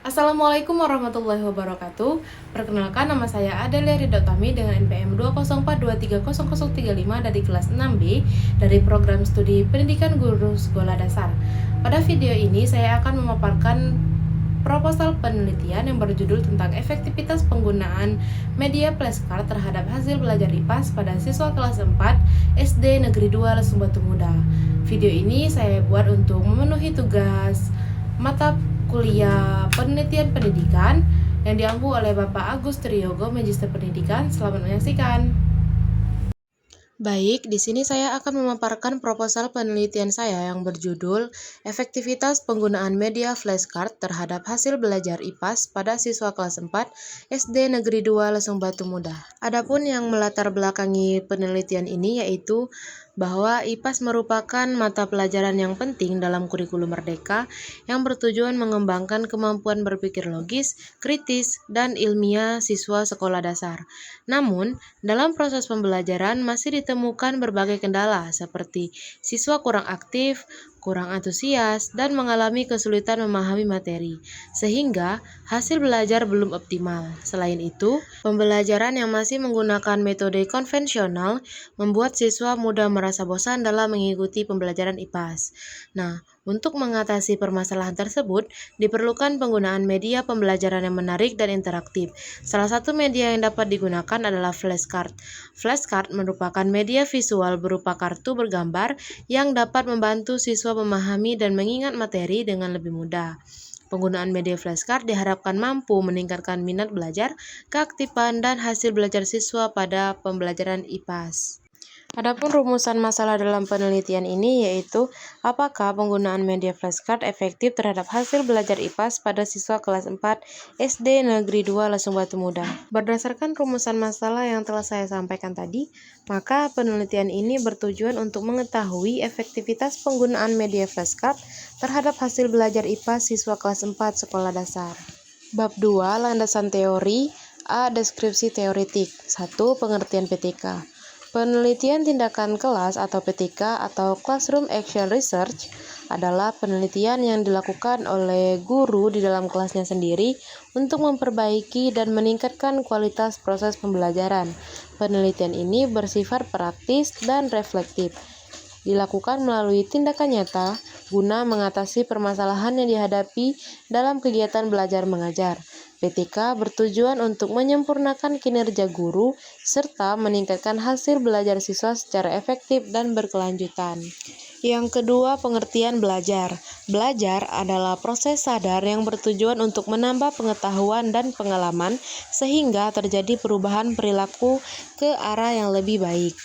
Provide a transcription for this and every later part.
Assalamualaikum warahmatullahi wabarakatuh. Perkenalkan, nama saya Adelia Ridho Tami dengan NPM 204230035 dari kelas 6B dari program studi Pendidikan Guru Sekolah Dasar. Pada video ini saya akan memaparkan proposal penelitian yang berjudul tentang efektivitas penggunaan media flashcard terhadap hasil belajar IPAS pada siswa kelas 4 SD Negeri 2 Lesung Batu Muda. Video ini saya buat untuk memenuhi tugas mata kuliah penelitian pendidikan yang diampu oleh Bapak Agus Triyogo, Magister Pendidikan. Selamat menyaksikan. Baik, di sini saya akan memaparkan proposal penelitian saya yang berjudul Efektivitas Penggunaan Media Flashcard terhadap Hasil Belajar IPAS pada Siswa Kelas 4 SD Negeri 2 Lesung Batu Muda. Adapun yang melatar belakangi penelitian ini yaitu bahwa IPAS merupakan mata pelajaran yang penting dalam kurikulum merdeka yang bertujuan mengembangkan kemampuan berpikir logis, kritis, dan ilmiah siswa sekolah dasar. Namun, dalam proses pembelajaran masih ditemukan berbagai kendala seperti siswa kurang aktif, kurang antusias, dan mengalami kesulitan memahami materi, sehingga hasil belajar belum optimal. Selain itu, pembelajaran yang masih menggunakan metode konvensional membuat siswa mudah merasa bosan dalam mengikuti pembelajaran IPAS. Nah, untuk mengatasi permasalahan tersebut, diperlukan penggunaan media pembelajaran yang menarik dan interaktif. Salah satu media yang dapat digunakan adalah flashcard. Flashcard merupakan media visual berupa kartu bergambar yang dapat membantu siswa memahami dan mengingat materi dengan lebih mudah. Penggunaan media flashcard diharapkan mampu meningkatkan minat belajar, keaktifan, dan hasil belajar siswa pada pembelajaran IPAS. Adapun rumusan masalah dalam penelitian ini yaitu apakah penggunaan media flashcard efektif terhadap hasil belajar IPAS pada siswa kelas 4 SD Negeri 2 Lesung Batu Muda. Berdasarkan rumusan masalah yang telah saya sampaikan tadi, maka penelitian ini bertujuan untuk mengetahui efektivitas penggunaan media flashcard terhadap hasil belajar IPAS siswa kelas 4 sekolah dasar. Bab 2, landasan teori. A. Deskripsi teoretik. 1. Pengertian PTK. Penelitian tindakan kelas atau PTK atau Classroom Action Research adalah penelitian yang dilakukan oleh guru di dalam kelasnya sendiri untuk memperbaiki dan meningkatkan kualitas proses pembelajaran. Penelitian ini bersifat praktis dan reflektif. Dilakukan melalui tindakan nyata guna mengatasi permasalahan yang dihadapi dalam kegiatan belajar mengajar. PTK bertujuan untuk menyempurnakan kinerja guru serta meningkatkan hasil belajar siswa secara efektif dan berkelanjutan. Yang kedua, pengertian belajar. Belajar adalah proses sadar yang bertujuan untuk menambah pengetahuan dan pengalaman sehingga terjadi perubahan perilaku ke arah yang lebih baik.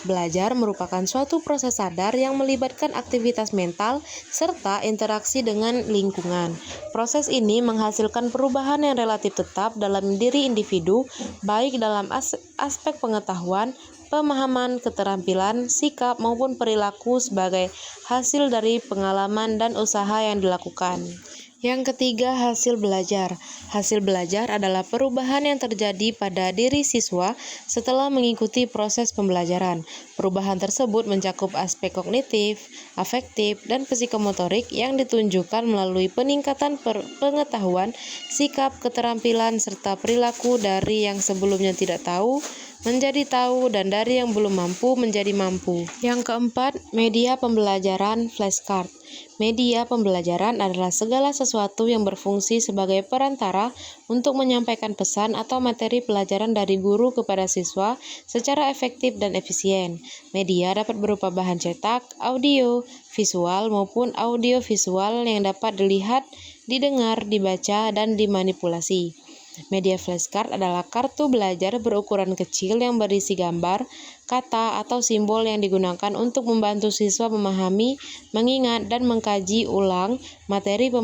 Belajar merupakan suatu proses sadar yang melibatkan aktivitas mental serta interaksi dengan lingkungan. Proses ini menghasilkan perubahan yang relatif tetap dalam diri individu, baik dalam aspek pengetahuan, pemahaman, keterampilan, sikap, maupun perilaku sebagai hasil dari pengalaman dan usaha yang dilakukan. Yang ketiga, hasil belajar. Hasil belajar adalah perubahan yang terjadi pada diri siswa setelah mengikuti proses pembelajaran. Perubahan tersebut mencakup aspek kognitif, afektif, dan psikomotorik yang ditunjukkan melalui peningkatan pengetahuan, sikap, keterampilan, serta perilaku dari yang sebelumnya tidak tahu menjadi tahu dan dari yang belum mampu menjadi mampu. Yang keempat, media pembelajaran flashcard. Media pembelajaran adalah segala sesuatu yang berfungsi sebagai perantara untuk menyampaikan pesan atau materi pelajaran dari guru kepada siswa secara efektif dan efisien. Media dapat berupa bahan cetak, audio, visual maupun audio-visual yang dapat dilihat, didengar, dibaca, dan dimanipulasi. Media flashcard adalah kartu belajar berukuran kecil yang berisi gambar, kata, atau simbol yang digunakan untuk membantu siswa memahami, mengingat, dan mengkaji ulang materi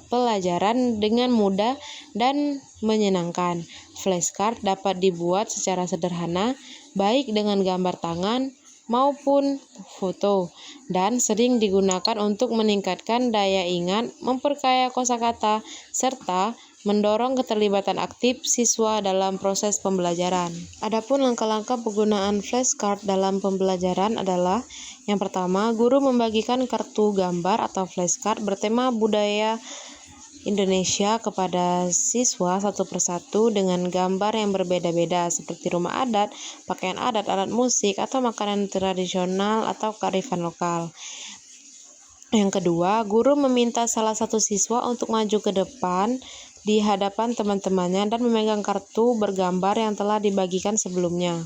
pelajaran dengan mudah dan menyenangkan. Flashcard dapat dibuat secara sederhana, baik dengan gambar tangan maupun foto, dan sering digunakan untuk meningkatkan daya ingat, memperkaya kosakata, serta mendorong keterlibatan aktif siswa dalam proses pembelajaran. Adapun langkah-langkah penggunaan flashcard dalam pembelajaran adalah yang pertama, guru membagikan kartu gambar atau flashcard bertema budaya Indonesia kepada siswa satu persatu dengan gambar yang berbeda-beda seperti rumah adat, pakaian adat, alat musik, atau makanan tradisional atau kearifan lokal. Yang kedua, guru meminta salah satu siswa untuk maju ke depan di hadapan teman-temannya dan memegang kartu bergambar yang telah dibagikan sebelumnya.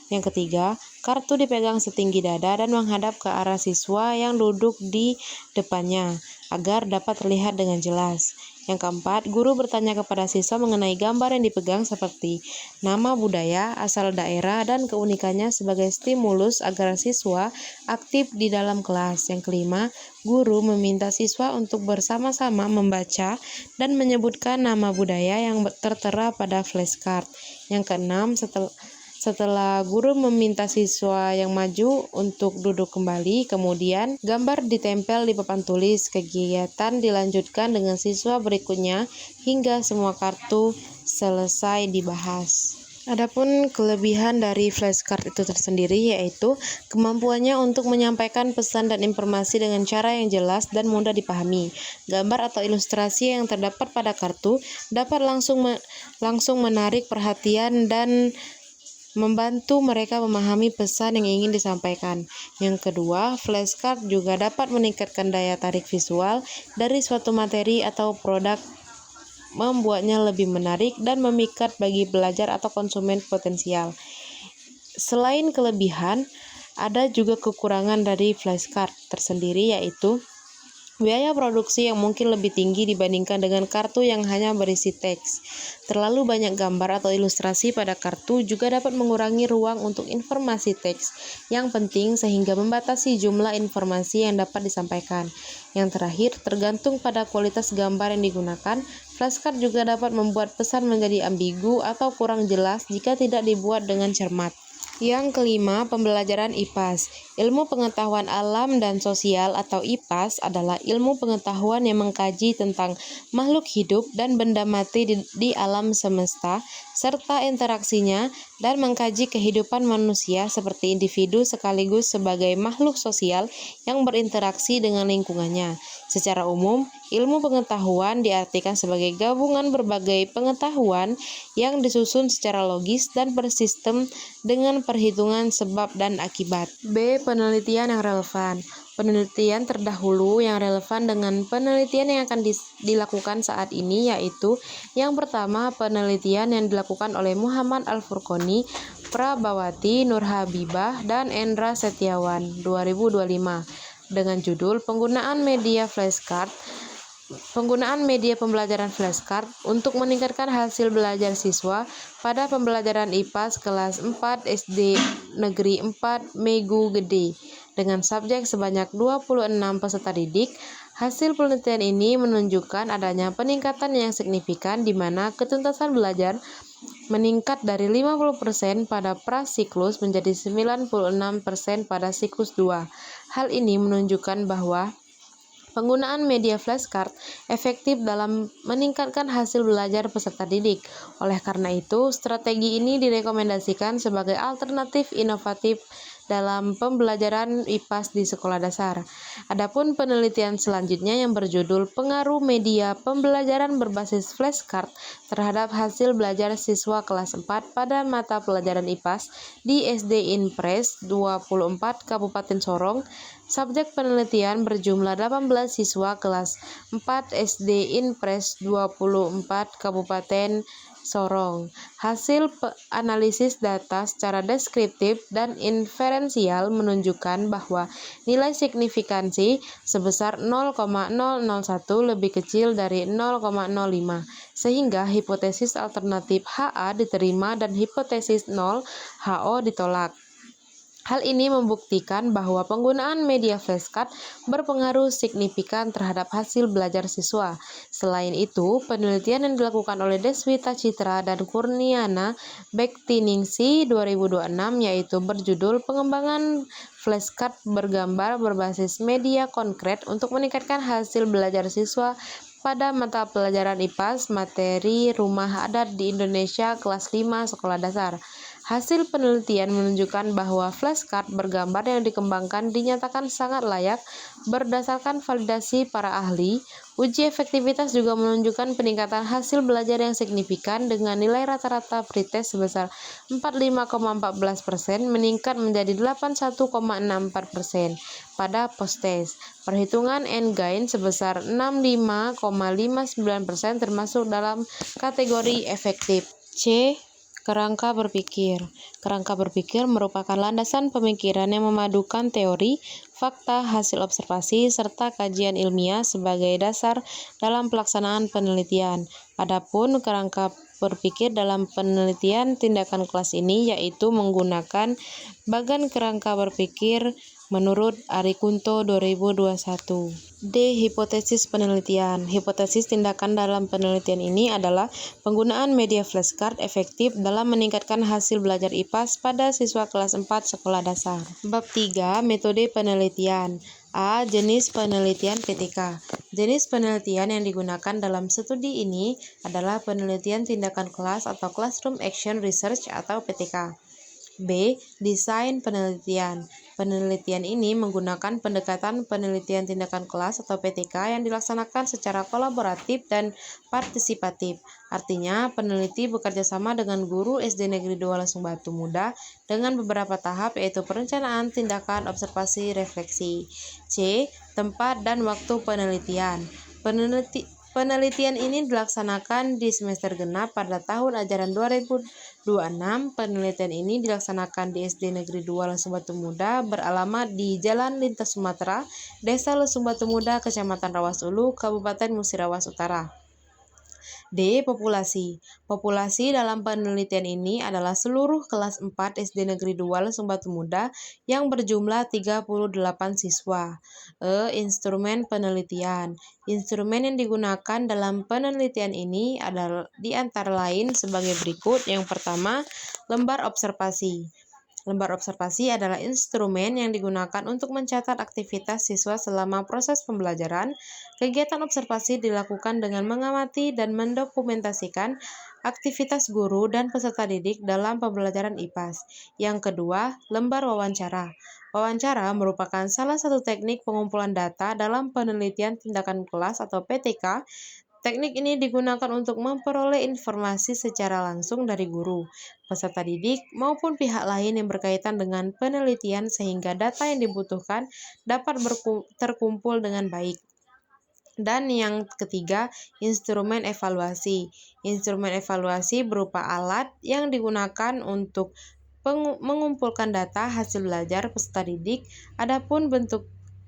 Yang ketiga, kartu dipegang setinggi dada dan menghadap ke arah siswa yang duduk di depannya agar dapat terlihat dengan jelas. Yang keempat, guru bertanya kepada siswa mengenai gambar yang dipegang seperti nama budaya, asal daerah, dan keunikannya sebagai stimulus agar siswa aktif di dalam kelas. Yang kelima, guru meminta siswa untuk bersama-sama membaca dan menyebutkan nama budaya yang tertera pada flashcard. Yang keenam, setelah guru meminta siswa yang maju untuk duduk kembali, kemudian gambar ditempel di papan tulis. Kegiatan dilanjutkan dengan siswa berikutnya hingga semua kartu selesai dibahas. Adapun kelebihan dari flashcard itu tersendiri yaitu kemampuannya untuk menyampaikan pesan dan informasi dengan cara yang jelas dan mudah dipahami. Gambar atau ilustrasi yang terdapat pada kartu dapat langsung menarik perhatian dan membantu mereka memahami pesan yang ingin disampaikan. Yang kedua, flashcard juga dapat meningkatkan daya tarik visual dari suatu materi atau produk, membuatnya lebih menarik dan memikat bagi pelajar atau konsumen potensial. Selain kelebihan, ada juga kekurangan dari flashcard tersendiri yaitu biaya produksi yang mungkin lebih tinggi dibandingkan dengan kartu yang hanya berisi teks. Terlalu banyak gambar atau ilustrasi pada kartu juga dapat mengurangi ruang untuk informasi teks yang penting sehingga membatasi jumlah informasi yang dapat disampaikan. Yang terakhir, tergantung pada kualitas gambar yang digunakan, flashcard juga dapat membuat pesan menjadi ambigu atau kurang jelas jika tidak dibuat dengan cermat. Yang kelima, pembelajaran IPAS. Ilmu pengetahuan alam dan sosial atau IPAS adalah ilmu pengetahuan yang mengkaji tentang makhluk hidup dan benda mati di alam semesta, serta interaksinya, dan mengkaji kehidupan manusia seperti individu sekaligus sebagai makhluk sosial yang berinteraksi dengan lingkungannya. Secara umum, ilmu pengetahuan diartikan sebagai gabungan berbagai pengetahuan yang disusun secara logis dan bersistem dengan perhitungan sebab dan akibat. B. Penelitian yang relevan. Penelitian terdahulu yang relevan dengan penelitian yang akan dilakukan saat ini yaitu yang pertama, penelitian yang dilakukan oleh Muhammad Al-Furqoni, Prabawati, Nur Habibah, dan Endra Setiawan 2025 dengan judul Penggunaan Media pembelajaran flashcard untuk meningkatkan hasil belajar siswa pada pembelajaran IPAS kelas 4 SD Negeri 4 Megu Gede dengan subjek sebanyak 26 peserta didik. Hasil penelitian ini menunjukkan adanya peningkatan yang signifikan di mana ketuntasan belajar meningkat dari 50% pada prasiklus menjadi 96% pada siklus 2. Hal ini menunjukkan bahwa penggunaan media flashcard efektif dalam meningkatkan hasil belajar peserta didik. Oleh karena itu, strategi ini direkomendasikan sebagai alternatif inovatif dalam pembelajaran IPAS di sekolah dasar. Adapun penelitian selanjutnya yang berjudul Pengaruh Media Pembelajaran Berbasis Flashcard terhadap hasil belajar siswa kelas 4 pada mata pelajaran IPAS di SD Inpres 24 Kabupaten Sorong. Subjek penelitian berjumlah 18 siswa kelas 4 SD Inpres 24 Kabupaten Sorong. Hasil analisis data secara deskriptif dan inferensial menunjukkan bahwa nilai signifikansi sebesar 0,001 lebih kecil dari 0,05, sehingga hipotesis alternatif HA diterima dan hipotesis 0 HO ditolak. Hal ini membuktikan bahwa penggunaan media flashcard berpengaruh signifikan terhadap hasil belajar siswa. Selain itu, penelitian yang dilakukan oleh Deswita Citra dan Kurniana Bektiningsi 2026 yaitu berjudul Pengembangan Flashcard Bergambar Berbasis Media Konkret untuk meningkatkan hasil belajar siswa pada mata pelajaran IPAS materi Rumah Adat di Indonesia kelas 5 sekolah dasar. Hasil penelitian menunjukkan bahwa flashcard bergambar yang dikembangkan dinyatakan sangat layak berdasarkan validasi para ahli. Uji efektivitas juga menunjukkan peningkatan hasil belajar yang signifikan dengan nilai rata-rata pretest sebesar 45,14% meningkat menjadi 81,64% pada posttest. Perhitungan endgain sebesar 65,59% termasuk dalam kategori efektif. C. Kerangka berpikir. Kerangka berpikir merupakan landasan pemikiran yang memadukan teori, fakta, hasil observasi, serta kajian ilmiah sebagai dasar dalam pelaksanaan penelitian. Adapun kerangka berpikir dalam penelitian tindakan kelas ini yaitu menggunakan bagan kerangka berpikir menurut Arikunto 2021. D. Hipotesis penelitian. Hipotesis tindakan dalam penelitian ini adalah penggunaan media flashcard efektif dalam meningkatkan hasil belajar IPAS pada siswa kelas 4 sekolah dasar. Bab 3. Metode penelitian. A. Jenis penelitian PTK. Jenis penelitian yang digunakan dalam studi ini adalah penelitian tindakan kelas atau Classroom Action Research atau PTK. B. Desain penelitian. Penelitian ini menggunakan pendekatan penelitian tindakan kelas atau PTK yang dilaksanakan secara kolaboratif dan partisipatif. Artinya, peneliti bekerja sama dengan guru SD Negeri 2 Lesung Batu Muda dengan beberapa tahap yaitu perencanaan, tindakan, observasi, refleksi. C. Tempat dan waktu penelitian. Penelitian ini dilaksanakan di semester genap pada tahun ajaran 2026. Penelitian ini dilaksanakan di SD Negeri 2 Lesung Batu Muda beralamat di Jalan Lintas Sumatera, Desa Lesung Batu Muda, Kecamatan Rawas Ulu, Kabupaten Musirawas Utara. D. Populasi. Populasi dalam penelitian ini adalah seluruh kelas 4 SD Negeri 2 Lesung Batu Muda yang berjumlah 38 siswa. E. Instrumen penelitian. Instrumen yang digunakan dalam penelitian ini adalah di antara lain sebagai berikut. Yang pertama, lembar observasi. Lembar observasi adalah instrumen yang digunakan untuk mencatat aktivitas siswa selama proses pembelajaran. Kegiatan observasi dilakukan dengan mengamati dan mendokumentasikan aktivitas guru dan peserta didik dalam pembelajaran IPAS. Yang kedua, lembar wawancara. Wawancara merupakan salah satu teknik pengumpulan data dalam penelitian tindakan kelas atau PTK. Teknik ini digunakan untuk memperoleh informasi secara langsung dari guru, peserta didik, maupun pihak lain yang berkaitan dengan penelitian sehingga data yang dibutuhkan dapat terkumpul dengan baik. Dan yang ketiga, instrumen evaluasi. Instrumen evaluasi berupa alat yang digunakan untuk mengumpulkan data hasil belajar peserta didik. Adapun bentuk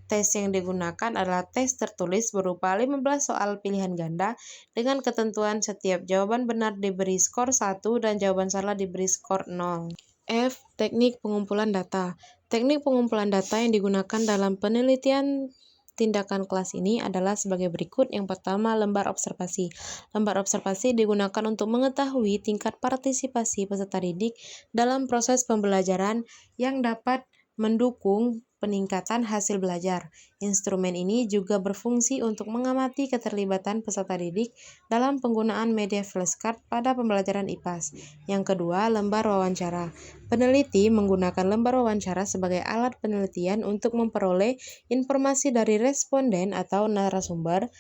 tes yang digunakan adalah tes tertulis berupa 15 soal pilihan ganda dengan ketentuan setiap jawaban benar diberi skor 1 dan jawaban salah diberi skor 0. F. Teknik pengumpulan data. Teknik pengumpulan data yang digunakan dalam penelitian tindakan kelas ini adalah sebagai berikut. Yang pertama, lembar observasi. Lembar observasi digunakan untuk mengetahui tingkat partisipasi peserta didik dalam proses pembelajaran yang dapat mendukung peningkatan hasil belajar. Instrumen ini juga berfungsi untuk mengamati keterlibatan peserta didik dalam penggunaan media flashcard pada pembelajaran IPAS. Yang kedua, lembar wawancara. Peneliti menggunakan lembar wawancara sebagai alat penelitian untuk memperoleh informasi dari responden atau narasumber.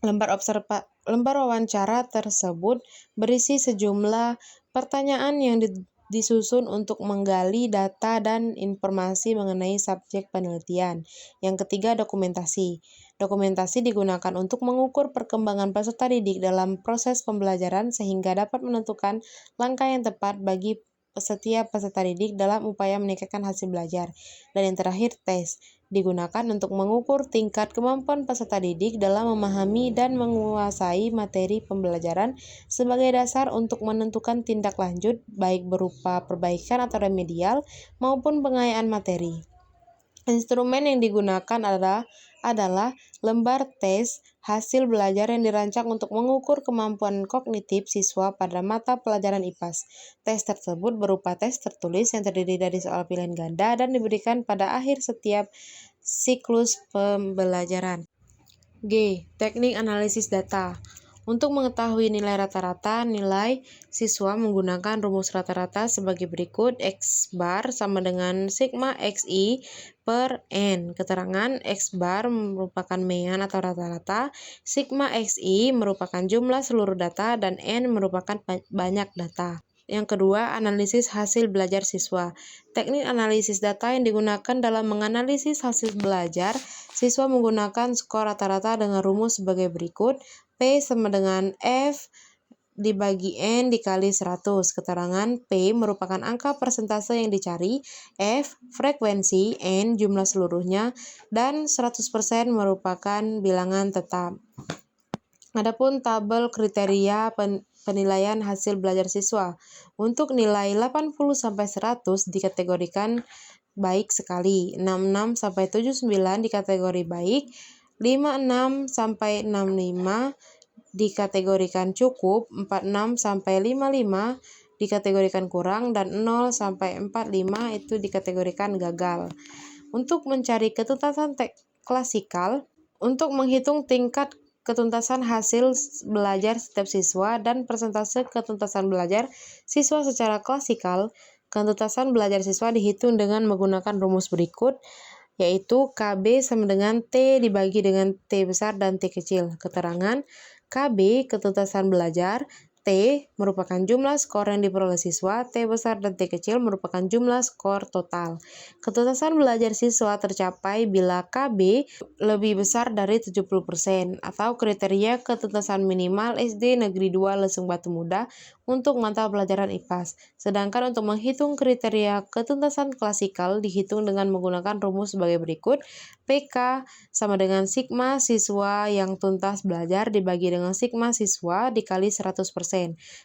Lembar wawancara tersebut berisi sejumlah pertanyaan yang disusun untuk menggali data dan informasi mengenai subjek penelitian. Yang ketiga, dokumentasi. Dokumentasi digunakan untuk mengukur perkembangan peserta didik dalam proses pembelajaran sehingga dapat menentukan langkah yang tepat bagi setiap peserta didik dalam upaya meningkatkan hasil belajar. Dan yang terakhir, tes. Digunakan untuk mengukur tingkat kemampuan peserta didik dalam memahami dan menguasai materi pembelajaran sebagai dasar untuk menentukan tindak lanjut baik berupa perbaikan atau remedial maupun pengayaan materi. Instrumen yang digunakan adalah lembar tes hasil belajar yang dirancang untuk mengukur kemampuan kognitif siswa pada mata pelajaran IPAS. Tes tersebut berupa tes tertulis yang terdiri dari soal pilihan ganda dan diberikan pada akhir setiap siklus pembelajaran. G. Teknik analisis data. Untuk mengetahui nilai rata-rata, nilai siswa menggunakan rumus rata-rata sebagai berikut. X bar sama dengan sigma XI per N. Keterangan X bar merupakan mean atau rata-rata, sigma XI merupakan jumlah seluruh data, dan N merupakan banyak data. Yang kedua, analisis hasil belajar siswa. Teknik analisis data yang digunakan dalam menganalisis hasil belajar siswa menggunakan skor rata-rata dengan rumus sebagai berikut. P sama dengan F dibagi N dikali 100. Keterangan P merupakan angka persentase yang dicari, F frekuensi, N jumlah seluruhnya, dan 100% merupakan bilangan tetap. Adapun tabel kriteria penilaian hasil belajar siswa. Untuk nilai 80-100 dikategorikan baik sekali, 66-79 dikategori baik, 56-65 dikategorikan cukup, 46-55 dikategorikan kurang, dan 0-45 itu dikategorikan gagal. Untuk mencari ketuntasan klasikal, untuk menghitung tingkat ketuntasan hasil belajar setiap siswa dan persentase ketuntasan belajar siswa secara klasikal, ketuntasan belajar siswa dihitung dengan menggunakan rumus berikut, yaitu KB sama dengan T dibagi dengan T besar dan T kecil. Keterangan KB ketuntasan belajar, T merupakan jumlah skor yang diperoleh siswa, T besar dan T kecil merupakan jumlah skor total. Ketuntasan belajar siswa tercapai bila KB lebih besar dari 70% atau kriteria ketuntasan minimal SD Negeri 2 Lesung Batu Muda untuk mata pelajaran IPAS. Sedangkan untuk menghitung kriteria ketuntasan klasikal dihitung dengan menggunakan rumus sebagai berikut. PK sama dengan sigma siswa yang tuntas belajar dibagi dengan sigma siswa dikali 100%.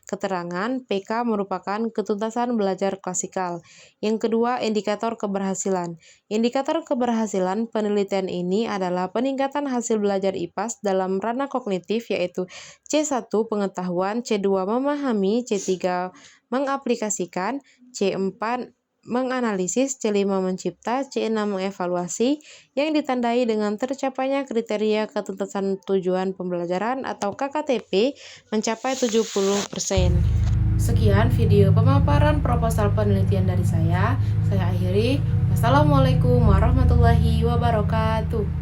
Keterangan PK merupakan ketuntasan belajar klasikal. Yang kedua, indikator keberhasilan. Indikator keberhasilan penelitian ini adalah peningkatan hasil belajar IPAS dalam ranah kognitif, yaitu C1 pengetahuan, C2 memahami, C3 mengaplikasikan, C4 menganalisis, C5 mencipta, C6 mengevaluasi, yang ditandai dengan tercapainya kriteria ketuntasan tujuan pembelajaran atau KKTP mencapai 70%. Sekian video pemaparan proposal penelitian dari saya akhiri. Wassalamualaikum warahmatullahi wabarakatuh.